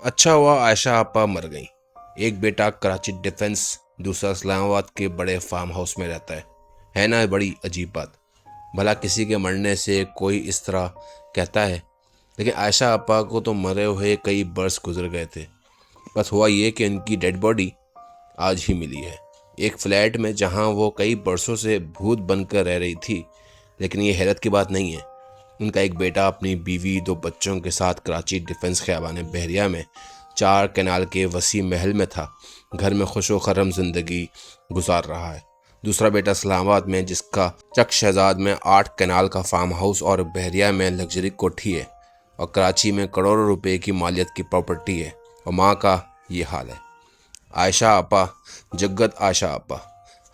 اچھا ہوا عائشہ آپا مر گئیں۔ ایک بیٹا کراچی ڈیفنس، دوسرا اسلام آباد کے بڑے فارم ہاؤس میں رہتا ہے نا بڑی عجیب بات۔ بھلا کسی کے مرنے سے کوئی اس طرح کہتا ہے؟ لیکن عائشہ آپا کو تو مرے ہوئے کئی برس گزر گئے تھے۔ بس ہوا یہ کہ ان کی ڈیڈ باڈی آج ہی ملی ہے، ایک فلیٹ میں جہاں وہ کئی برسوں سے بھوت بن کر رہ رہی تھی۔ لیکن یہ حیرت کی بات نہیں ہے، ان کا ایک بیٹا اپنی بیوی 2 بچوں کے ساتھ کراچی ڈیفنس خیابان بحریہ میں 4 کینال کے وسیع محل میں تھا، گھر میں خوش و خرم زندگی گزار رہا ہے۔ دوسرا بیٹا اسلام آباد میں، جس کا چک شہزاد میں 8 کینال کا فارم ہاؤس اور بحریہ میں لگژری کوٹھی ہے، اور کراچی میں کروڑوں روپے کی مالیت کی پراپرٹی ہے۔ اور ماں کا یہ حال ہے۔ عائشہ آپا، جگت عائشہ آپا،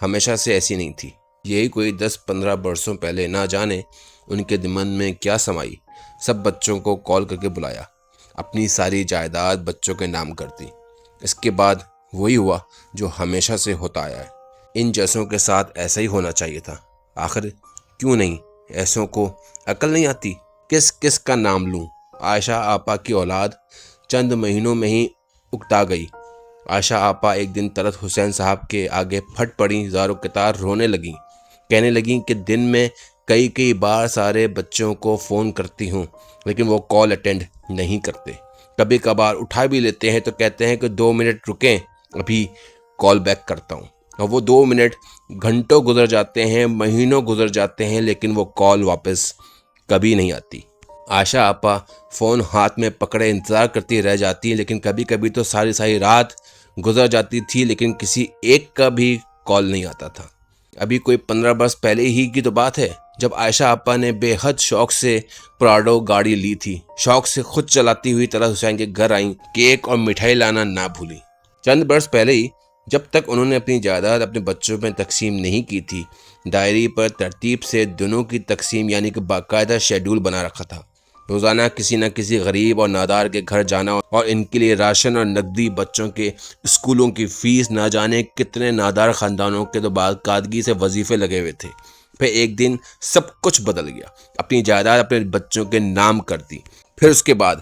ہمیشہ سے ایسی نہیں تھی۔ یہی کوئی 10-15 برسوں پہلے نہ جانے ان کے دمن میں کیا سمائی، سب بچوں کو کال کر کے بلایا، اپنی ساری جائیداد بچوں کے نام کر دی۔ اس کے بعد وہی ہوا جو ہمیشہ سے ہوتا آیا ہے۔ ان جیسوں کے ساتھ ایسا ہی ہونا چاہیے تھا۔ آخر کیوں نہیں؟ ایسوں کو عقل نہیں آتی؟ کس کا نام لوں؟ عائشہ آپا کی اولاد چند مہینوں میں ہی اکتا گئی۔ عائشہ آپا ایک دن طلعت حسین صاحب کے آگے پھٹ پڑیں، زار و قطار رونے لگیں، کہنے لگیں کہ دن میں کئی بار سارے بچوں کو فون کرتی ہوں، لیکن وہ کال اٹینڈ نہیں کرتے۔ کبھی کبھار اٹھا بھی لیتے ہیں تو کہتے ہیں کہ 2 منٹ رکیں، ابھی کال بیک کرتا ہوں، اور وہ 2 منٹ گھنٹوں گزر جاتے ہیں، مہینوں گزر جاتے ہیں، لیکن وہ کال واپس کبھی نہیں آتی۔ عائشہ آپا فون ہاتھ میں پکڑے انتظار کرتی رہ جاتی، لیکن کبھی تو ساری رات گزر جاتی تھی، لیکن کسی ایک کا بھی کال نہیں آتا تھا۔ ابھی کوئی 15 برس پہلے ہی کی تو بات ہے، جب عائشہ آپا نے بے حد شوق سے پراڈو گاڑی لی تھی، شوق سے خود چلاتی ہوئی طلعت حسین کے گھر آئیں، کیک اور مٹھائی لانا نہ بھولی۔ چند برس پہلے ہی، جب تک انہوں نے اپنی جائیداد اپنے بچوں میں تقسیم نہیں کی تھی، ڈائری پر ترتیب سے دنوں کی تقسیم یعنی کہ باقاعدہ شیڈول بنا رکھا تھا۔ روزانہ کسی نہ کسی غریب اور نادار کے گھر جانا اور ان کے لیے راشن اور نقدی، بچوں کے اسکولوں کی فیس، نہ جانے کتنے نادار خاندانوں کے تو باقاعدگی سے وظیفے لگے ہوئے تھے۔ پھر ایک دن سب کچھ بدل گیا، اپنی جائیداد اپنے بچوں کے نام کر دی۔ پھر اس کے بعد،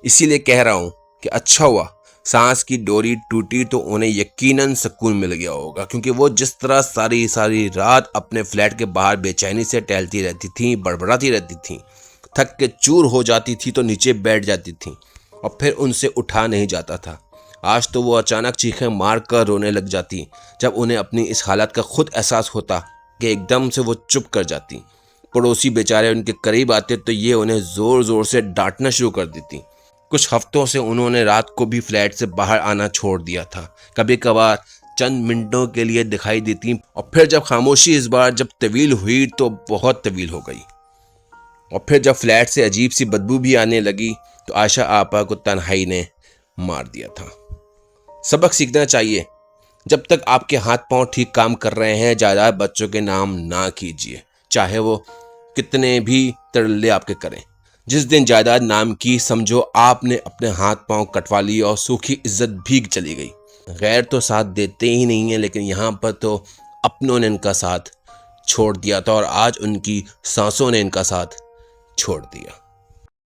اسی لیے کہہ رہا ہوں کہ اچھا ہوا سانس کی ڈوری ٹوٹی تو انہیں یقیناً سکون مل گیا ہوگا، کیونکہ وہ جس طرح ساری رات اپنے فلیٹ کے باہر بے چینی سے ٹہلتی رہتی تھیں، بڑبڑاتی رہتی تھیں، تھک کے چور ہو جاتی تھی تو نیچے بیٹھ جاتی تھیں، اور پھر ان سے اٹھا نہیں جاتا تھا۔ آج تو وہ اچانک چیخیں مار کر رونے لگ جاتی، جب انہیں اپنی اس حالت کا خود احساس ہوتا کہ ایک دم سے وہ چپ کر جاتی۔ پڑوسی بیچارے ان کے قریب آتے تو یہ انہیں زور سے ڈانٹنا شروع کر دیتی۔ کچھ ہفتوں سے انہوں نے رات کو بھی فلیٹ سے باہر آنا چھوڑ دیا تھا، کبھی کبھار چند منٹوں کے لیے دکھائی دیتی، اور پھر جب خاموشی اس بار جب طویل ہوئی تو بہت طویل ہو گئی، اور پھر جب فلیٹ سے عجیب سی بدبو بھی آنے لگی تو عائشہ آپا کو تنہائی نے مار دیا تھا۔ سبق سیکھنا چاہیے، جب تک آپ کے ہاتھ پاؤں ٹھیک کام کر رہے ہیں، جائیداد بچوں کے نام نہ کیجیے، چاہے وہ کتنے بھی ترلے آپ کے کریں۔ جس دن جائیداد نام کی، سمجھو آپ نے اپنے ہاتھ پاؤں کٹوا لی اور سوکھی عزت بھیگ چلی گئی۔ غیر تو ساتھ دیتے ہی نہیں ہیں، لیکن یہاں پر تو اپنوں نے ان کا ساتھ چھوڑ دیا تھا، اور آج ان کی سانسوں نے ان کا ساتھ چھوڑ دیا۔